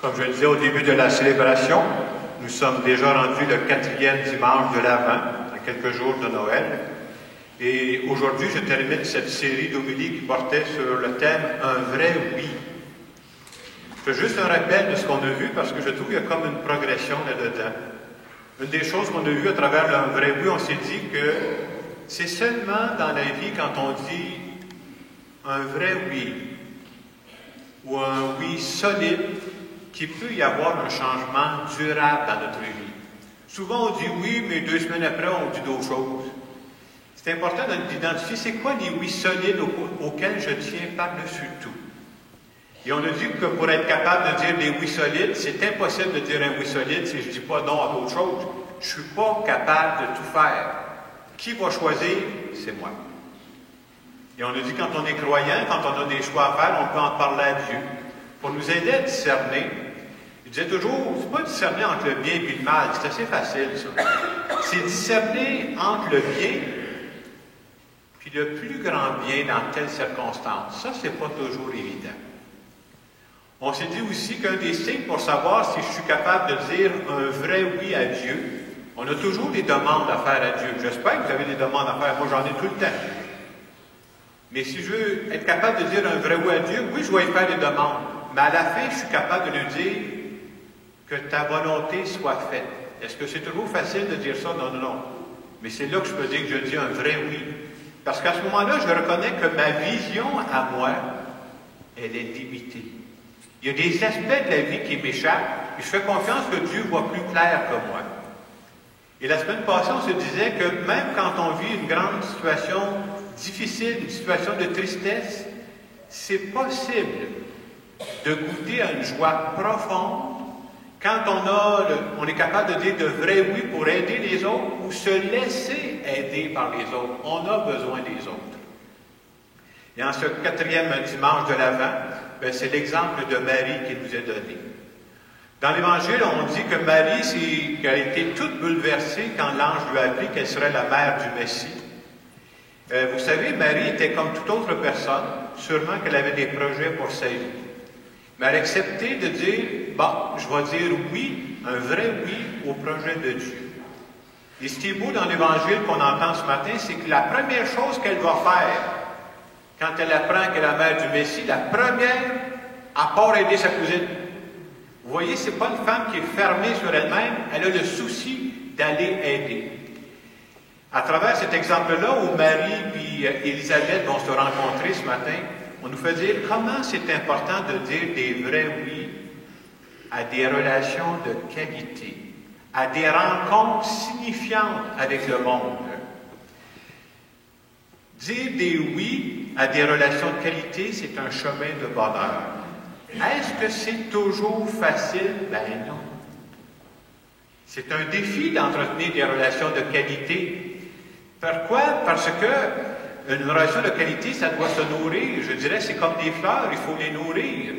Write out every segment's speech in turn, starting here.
Comme je le disais au début de la célébration, nous sommes déjà rendus le 4e dimanche de l'Avent, à quelques jours de Noël. Et aujourd'hui, je termine cette série d'homélies qui portait sur le thème « Un vrai oui ». Je fais juste un rappel de ce qu'on a vu parce que je trouve qu'il y a comme une progression là-dedans. Une des choses qu'on a vues à travers le « Un vrai oui », on s'est dit que c'est seulement dans la vie quand on dit un vrai oui ou un oui solide qu'il peut y avoir un changement durable dans notre vie. Souvent on dit oui, mais 2 semaines après on dit d'autres choses. C'est important d'identifier c'est quoi les oui solides auxquels je tiens par-dessus tout. Et on a dit que pour être capable de dire des oui solides, c'est impossible de dire un oui solide si je ne dis pas non à d'autres choses. Je ne suis pas capable de tout faire. Qui va choisir? C'est moi. Et on a dit quand on est croyant, quand on a des choix à faire, on peut en parler à Dieu. Pour nous aider à discerner, il disait toujours, c'est pas discerner entre le bien et le mal, c'est assez facile ça. C'est discerner entre le bien puis le plus grand bien dans telle circonstance. Ça, c'est pas toujours évident. On s'est dit aussi qu'un des signes pour savoir si je suis capable de dire un vrai oui à Dieu, on a toujours des demandes à faire à Dieu. J'espère que vous avez des demandes à faire. Moi, j'en ai tout le temps. Mais si je veux être capable de dire un vrai oui à Dieu, oui, je vais y faire des demandes. Mais à la fin, je suis capable de lui dire que ta volonté soit faite. Est-ce que c'est toujours facile de dire ça? Non, non, non. Mais c'est là que je peux dire que je dis un vrai oui. Parce qu'à ce moment-là, je reconnais que ma vision à moi, elle est limitée. Il y a des aspects de la vie qui m'échappent, et je fais confiance que Dieu voit plus clair que moi. Et la semaine passée, on se disait que même quand on vit une grande situation difficile, une situation de tristesse, c'est possible de goûter à une joie profonde quand on est capable de dire de vrais oui pour aider les autres ou se laisser aider par les autres. On a besoin des autres. Et en ce 4e dimanche de l'Avent, c'est l'exemple de Marie qui nous est donné. Dans l'Évangile, on dit que Marie a été toute bouleversée quand l'ange lui a appris qu'elle serait la mère du Messie. Vous savez, Marie était comme toute autre personne, sûrement qu'elle avait des projets pour sa vie. Mais elle a accepté de dire, bon, je vais dire oui, un vrai oui au projet de Dieu. Et ce qui est beau dans l'Évangile qu'on entend ce matin, c'est que la première chose qu'elle va faire, quand elle apprend qu'elle est la mère du Messie, la première, à part aider sa cousine. Vous voyez, ce n'est pas une femme qui est fermée sur elle-même, elle a le souci d'aller aider. À travers cet exemple-là, où Marie et Élisabeth vont se rencontrer ce matin, on nous fait dire comment c'est important de dire des vrais oui à des relations de qualité, à des rencontres signifiantes avec le monde. Dire des oui à des relations de qualité, c'est un chemin de bonheur. Est-ce que c'est toujours facile? Ben non. C'est un défi d'entretenir des relations de qualité. Pourquoi? Parce que une relation de qualité, ça doit se nourrir. Je dirais, c'est comme des fleurs, il faut les nourrir.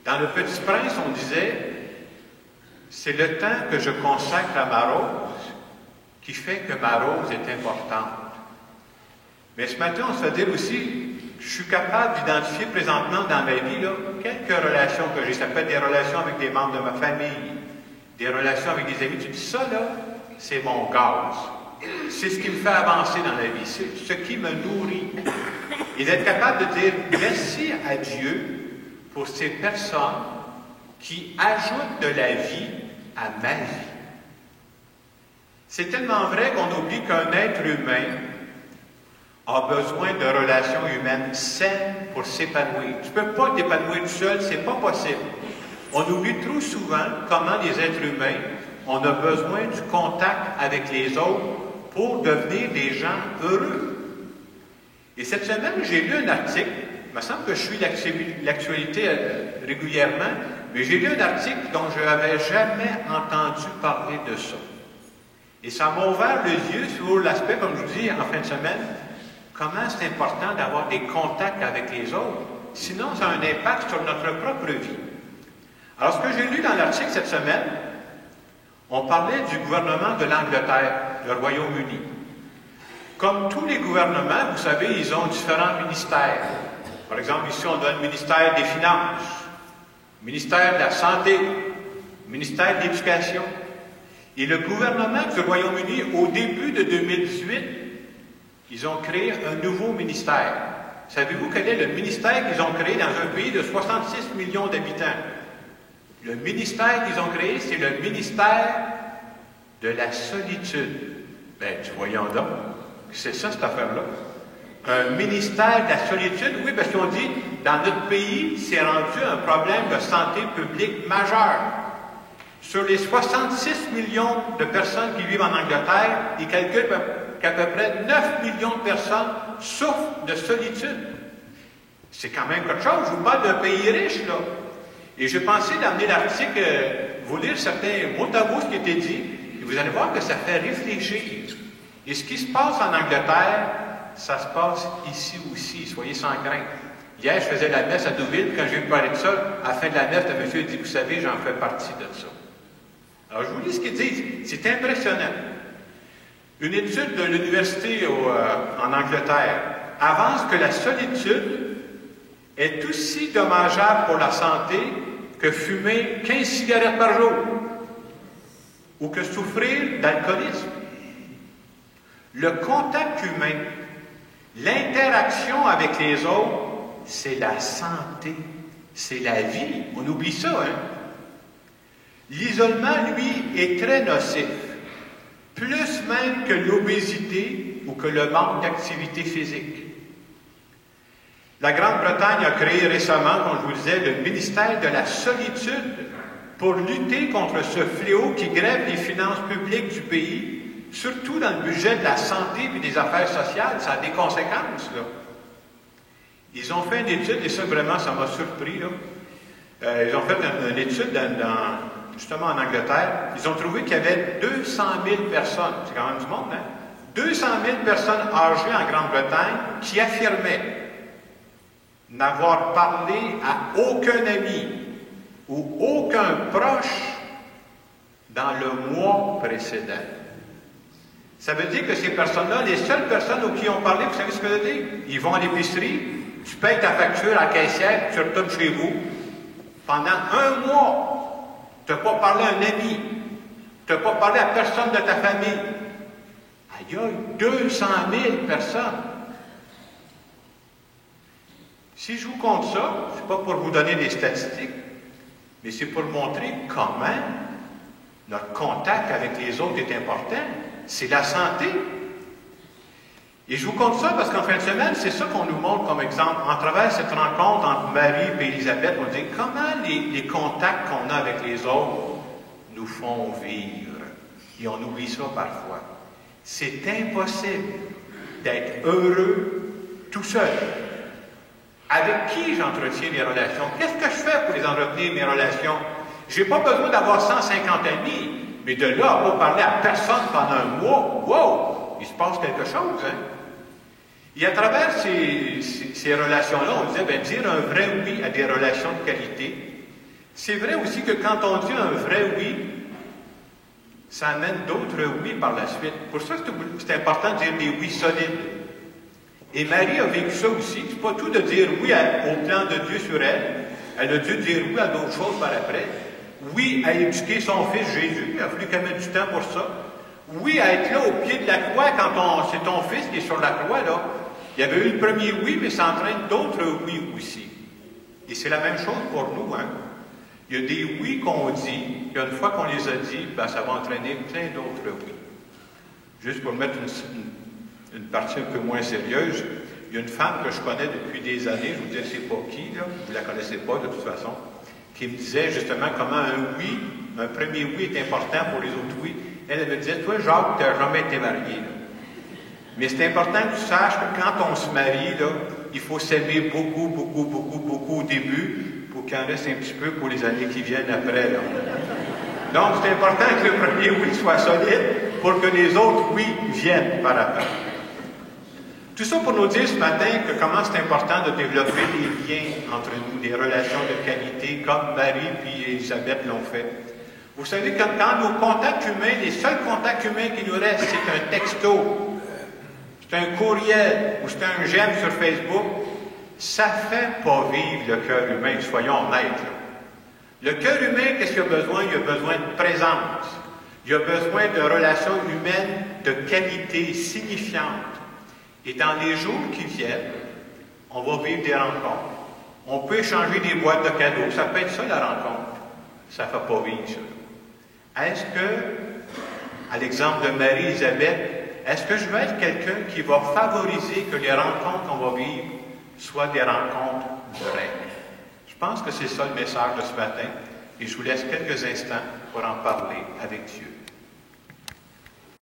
Dans Le Petit Prince, on disait, c'est le temps que je consacre à ma rose qui fait que ma rose est importante. Mais ce matin, on se fait dire aussi, je suis capable d'identifier présentement dans ma vie là, quelques relations que j'ai. Ça peut être des relations avec des membres de ma famille, des relations avec des amis. Tu dis, ça là, c'est mon gaz. C'est ce qui me fait avancer dans la vie. C'est ce qui me nourrit. Et d'être capable de dire merci à Dieu pour ces personnes qui ajoutent de la vie à ma vie. C'est tellement vrai qu'on oublie qu'un être humain a besoin de relations humaines saines pour s'épanouir. Tu ne peux pas t'épanouir tout seul, c'est pas possible. On oublie trop souvent comment les êtres humains, on a besoin du contact avec les autres pour devenir des gens heureux. Et cette semaine, j'ai lu un article, il me semble que je suis l'actualité régulièrement, mais j'ai lu un article dont je n'avais jamais entendu parler de ça. Et ça m'a ouvert les yeux sur l'aspect, comme je vous dis en fin de semaine, comment c'est important d'avoir des contacts avec les autres. Sinon, ça a un impact sur notre propre vie. Alors, ce que j'ai lu dans l'article cette semaine, on parlait du gouvernement de l'Angleterre, le Royaume-Uni. Comme tous les gouvernements, vous savez, ils ont différents ministères. Par exemple, ici, on a le ministère des Finances, ministère de la Santé, ministère de l'Éducation. Et le gouvernement du Royaume-Uni, au début de 2018, ils ont créé un nouveau ministère. Savez-vous quel est le ministère qu'ils ont créé dans un pays de 66 millions d'habitants? Le ministère qu'ils ont créé, c'est le ministère de la solitude. Bien, voyons donc, c'est ça cette affaire-là. Un ministère de la solitude, oui, parce qu'on dit, dans notre pays, c'est rendu un problème de santé publique majeur. Sur les 66 millions de personnes qui vivent en Angleterre, ils calculent qu'à peu près 9 millions de personnes souffrent de solitude. C'est quand même quelque chose. Je vous parle d'un pays riche, là. Et j'ai pensé d'amener l'article, vous lire certains mots à mot ce qui était dit, et vous allez voir que ça fait réfléchir. Et ce qui se passe en Angleterre, ça se passe ici aussi. Soyez sans crainte. Hier, je faisais la messe à Deauville, quand j'ai parlé de ça, à la fin de la messe, le monsieur a dit, vous savez, j'en fais partie de ça. Alors, je vous lis ce qu'ils disent. C'est impressionnant. Une étude de l'université en Angleterre avance que la solitude est aussi dommageable pour la santé que fumer 15 cigarettes par jour ou que souffrir d'alcoolisme. Le contact humain, l'interaction avec les autres, c'est la santé, c'est la vie. On oublie ça, hein? L'isolement, lui, est très nocif, plus même que l'obésité ou que le manque d'activité physique. La Grande-Bretagne a créé récemment, comme je vous disais, le ministère de la solitude pour lutter contre ce fléau qui grève les finances publiques du pays, surtout dans le budget de la santé et des affaires sociales. Ça a des conséquences, là. Ils ont fait une étude, et ça, vraiment, ça m'a surpris, là. Ils ont fait une étude justement en Angleterre. Ils ont trouvé qu'il y avait 200 000 personnes, c'est quand même du monde, hein? 200 000 personnes âgées en Grande-Bretagne qui affirmaient n'avoir parlé à aucun ami ou aucun proche dans le mois précédent. Ça veut dire que ces personnes-là, les seules personnes aux qui ont parlé, vous savez ce que ça veut dire? Ils vont à l'épicerie, tu payes ta facture à la caissière, tu retournes chez vous. Pendant un mois, tu n'as pas parlé à un ami, tu n'as pas parlé à personne de ta famille. Aïe, 200 000 personnes. Si je vous compte ça, ce n'est pas pour vous donner des statistiques, mais c'est pour montrer comment notre contact avec les autres est important. C'est la santé. Et je vous compte ça parce qu'en fin de semaine, c'est ça qu'on nous montre comme exemple. En travers cette rencontre entre Marie et Élisabeth, on dit comment les contacts qu'on a avec les autres nous font vivre. Et on oublie ça parfois. C'est impossible d'être heureux tout seul. Avec qui j'entretiens mes relations? Qu'est-ce que je fais pour les entretenir, mes relations? Je n'ai pas besoin d'avoir 150 amis, mais de là à pas parler à personne pendant un mois, wow! Il se passe quelque chose, hein? Et à travers ces relations-là, on disait, bien, dire un vrai oui à des relations de qualité. C'est vrai aussi que quand on dit un vrai oui, ça amène d'autres oui par la suite. Pour ça, c'est important de dire des oui solides. Et Marie a vécu ça aussi. C'est pas tout de dire oui au plan de Dieu sur elle. Elle a dû dire oui à d'autres choses par après. Oui à éduquer son fils Jésus. Il a fallu qu'elle mette du temps pour ça. Oui à être là au pied de la croix quand c'est ton fils qui est sur la croix, là. Il y avait eu le premier oui, mais ça entraîne d'autres oui aussi. Et c'est la même chose pour nous, hein. Il y a des oui qu'on dit, puis une fois qu'on les a dit, ben, ça va entraîner plein d'autres oui. Juste pour mettre une partie un peu moins sérieuse, il y a une femme que je connais depuis des années, je vous dis, c'est pas qui, là, vous ne la connaissez pas de toute façon, qui me disait justement comment un oui, un premier oui est important pour les autres oui. Elle me disait, toi, Jacques, tu n'as jamais été marié, là. Mais c'est important que tu saches que quand on se marie, là, il faut s'aimer beaucoup, beaucoup, beaucoup, beaucoup au début pour qu'il en reste un petit peu pour les années qui viennent après, là. Donc, c'est important que le premier oui soit solide pour que les autres oui viennent par après. Tout ça pour nous dire ce matin que comment c'est important de développer des liens entre nous, des relations de qualité, comme Marie et Élisabeth l'ont fait. Vous savez, quand nos contacts humains, les seuls contacts humains qui nous restent, c'est un texto, c'est un courriel ou c'est un j'aime sur Facebook, ça ne fait pas vivre le cœur humain, soyons honnêtes. Là. Le cœur humain, qu'est-ce qu'il a besoin? Il a besoin de présence. Il a besoin de relations humaines de qualité signifiante. Et dans les jours qui viennent, on va vivre des rencontres. On peut échanger des boîtes de cadeaux. Ça peut être ça, la rencontre. Ça ne fait pas vivre, ça. Est-ce que, à l'exemple de Marie-Isabelle, est-ce que je veux être quelqu'un qui va favoriser que les rencontres qu'on va vivre soient des rencontres vraies? Je pense que c'est ça le message de ce matin. Et je vous laisse quelques instants pour en parler avec Dieu.